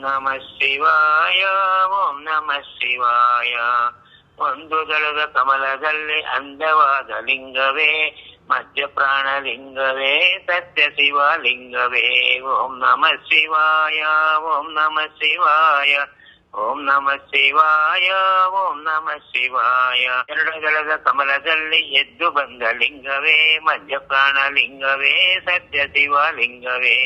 ನಮ ಶಿವಾಯ ಓಂ ನಮ ಶಿವಾಯ. ಒಂದು ದಳದ ಕಮಲದಲ್ಲಿ ಅಂದವಾದ ಲಿಂಗವೇ ಮಧ್ಯ ಪ್ರಾಣಲಿಂಗವೇ ಸತ್ಯ ಶಿವಲಿಂಗವೇ. ಓಂ ನಮ ಶಿವಾಯ ಓಂ ನಮ ಶಿವಾಯ ಓಂ ನಮ ಶಿವಾಯ ಓಂ ನಮ ಶಿವಾಯ. ಎರಡು ದಳದ ಕಮಲದಲ್ಲಿ ಎದ್ದು ಬಂದ ಲಿಂಗವೇ ಮಧ್ಯ ಪ್ರಾಣಲಿಂಗವೇ ಸತ್ಯ ಶಿವಲಿಂಗವೇ.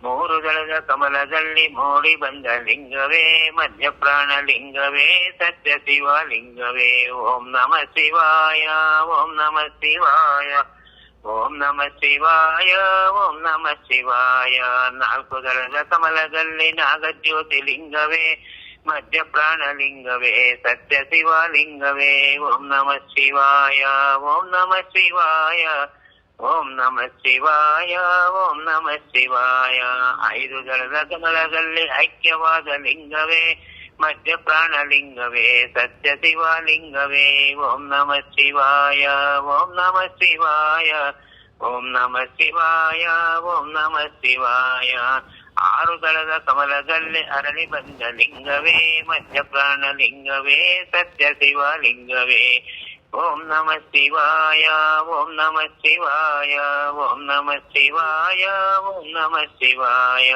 ಮೂರು ದಳದ ಕಮಲದಲ್ಲಿ ಮೂಡಿ ಬಂದ ಲಿಂಗವೇ ಮಧ್ಯ ಪ್ರಾಣಲಿಂಗವೇ ಸತ್ಯ ಶಿವಲಿಂಗವೇ. ಓಂ ನಮ ಶಿವಾಯ ಓಂ ನಮ ಶಿವಾಯ ಓಂ ನಮ ಶಿವಾಯ ಓಂ ನಮ ಶಿವಾಯ. ನಾಲ್ಕು ದಳದ ಕಮಲದಲ್ಲಿ ನಾಗಜ್ಯೋತಿಲಿಂಗವೇ ಮಧ್ಯ ಪ್ರಾಣಲಿಂಗವೇ ಸತ್ಯ ಶಿವಲಿಂಗವೇ. ಓಂ ನಮ ಶಿವಾಯ ಓಂ ನಮ ಶಿವಾಯ ಓಂ ನಮ ಶಿವಾಯ ಓಂ ನಮ ಶಿವಾಯ. ಐದು ದಳದ ಕಮಲದಲ್ಲಿ ಐಕ್ಯವಾದ ಲಿಂಗವೇ ಮಧ್ಯ ಪ್ರಾಣಲಿಂಗವೇ ಸತ್ಯ ಶಿವಲಿಂಗವೇ. ಓಂ ನಮ ಶಿವಾಯ ಓಂ ನಮ ಶಿವಾಯ ಓಂ ನಮ ಶಿವಾಯ ಓಂ ನಮ ಶಿವಾಯ. ಆರು ದಳದ ಕಮಲದಲ್ಲಿ ಅರಳಿ ಬಂದ ಲಿಂಗವೇ ಮಧ್ಯ ಪ್ರಾಣಲಿಂಗವೇ ಸತ್ಯ ಶಿವಲಿಂಗವೇ. ಓಂ ನಮ ಶಿವಾಯ ಓಂ ನಮ ಶಿವಾಯ ಓಂ ನಮ ಶಿವಾಯ ಓಂ ನಮ ಶಿವಾಯ.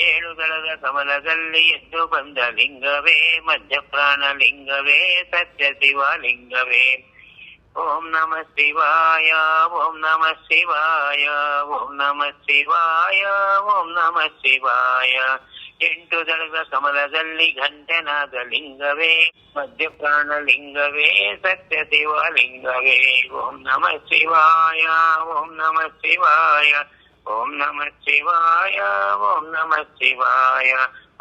ಏಳು ದಳದ ಕಮಲದಲ್ಲಿ ಎದ್ದು ಬಂದ ಲಿಂಗವೇ ಮಧ್ಯ ಪ್ರಾಣಲಿಂಗವೇ ಸತ್ಯ ಶಿವಲಿಂಗವೇ. ಓಂ ನಮ ಶಿವಾಯ ಓಂ ನಮ ಶಿವಾಯ ಓಂ ನಮ ಶಿವಾಯ ಓಂ ನಮ ಶಿವಾಯ. ಎಂಟು ದಳದ ಕಮಲದಲ್ಲಿ ಘಂಟನಾದ ಲಿಂಗವೇ ಮಧ್ಯ ಪ್ರಾಣಲಿಂಗವೇ ಸತ್ಯ ಶಿವಲಿಂಗವೇ. ಓಂ ನಮ ಶಿವಾಯ ಓಂ ನಮ ಶಿವಾಯ ಓಂ ನಮ ಶಿವಾಯ ಓಂ ನಮ ಶಿವಾಯ.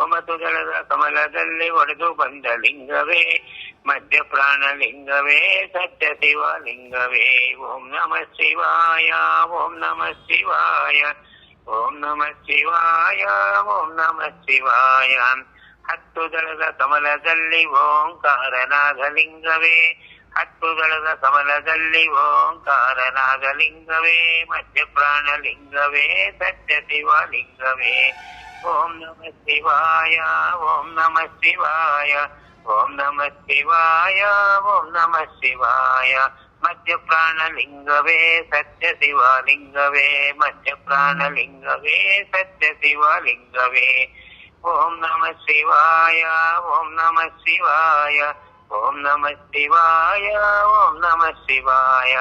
ಒಂಬತ್ತು ದಳದ ಕಮಲದಲ್ಲಿ ಒಡೆದು ಬಂದ ಲಿಂಗವೇ ಮಧ್ಯ ಪ್ರಾಣಲಿಂಗವೇ ಸತ್ಯ ಶಿವಲಿಂಗವೇ. ಓಂ ನಮ ಶಿವಾಯ ಓಂ ನಮ ಶಿವಾಯ ಓಂ ನಮ ಶಿವಾಯ ಓಂ ನಮ ಶಿವಾಯ. ಹತ್ತು ದಳದ ಕಮಲದಲ್ಲಿ ಓಂಕಾರನಾಗಲಿಂಗವೇ ಹತ್ತು ದಳದ ಕಮಲದಲ್ಲಿ ಓಂಕಾರನಾಗಲಿಂಗವೇ ಮಧ್ಯ ಪ್ರಾಣಲಿಂಗವೇ ಸತ್ಯ ಶಿವಲಿಂಗವೇ. ಓಂ ನಮ ಶಿವಾಯ ಓಂ ನಮ ಶಿವಾಯ ಓಂ ನಮ ಶಿವಾಯ ಓಂ ನಮ ಶಿವಾಯ. ಮಧ್ಯ ಪ್ರಾಣಲಿಂಗವೇ ಸತ್ಯ ಶಿವಲಿಂಗವೇ ಮಧ್ಯ ಪ್ರಾಣಲಿಂಗವೇ ಸತ್ಯ ಶಿವಲಿಂಗವೇ. ಓಂ ನಮ ಶಿವಾಯ ಓಂ ನಮ ಶಿವಾಯ ಓಂ ನಮ ಶಿವಾಯ ಓಂ ನಮ ಶಿವಾಯ.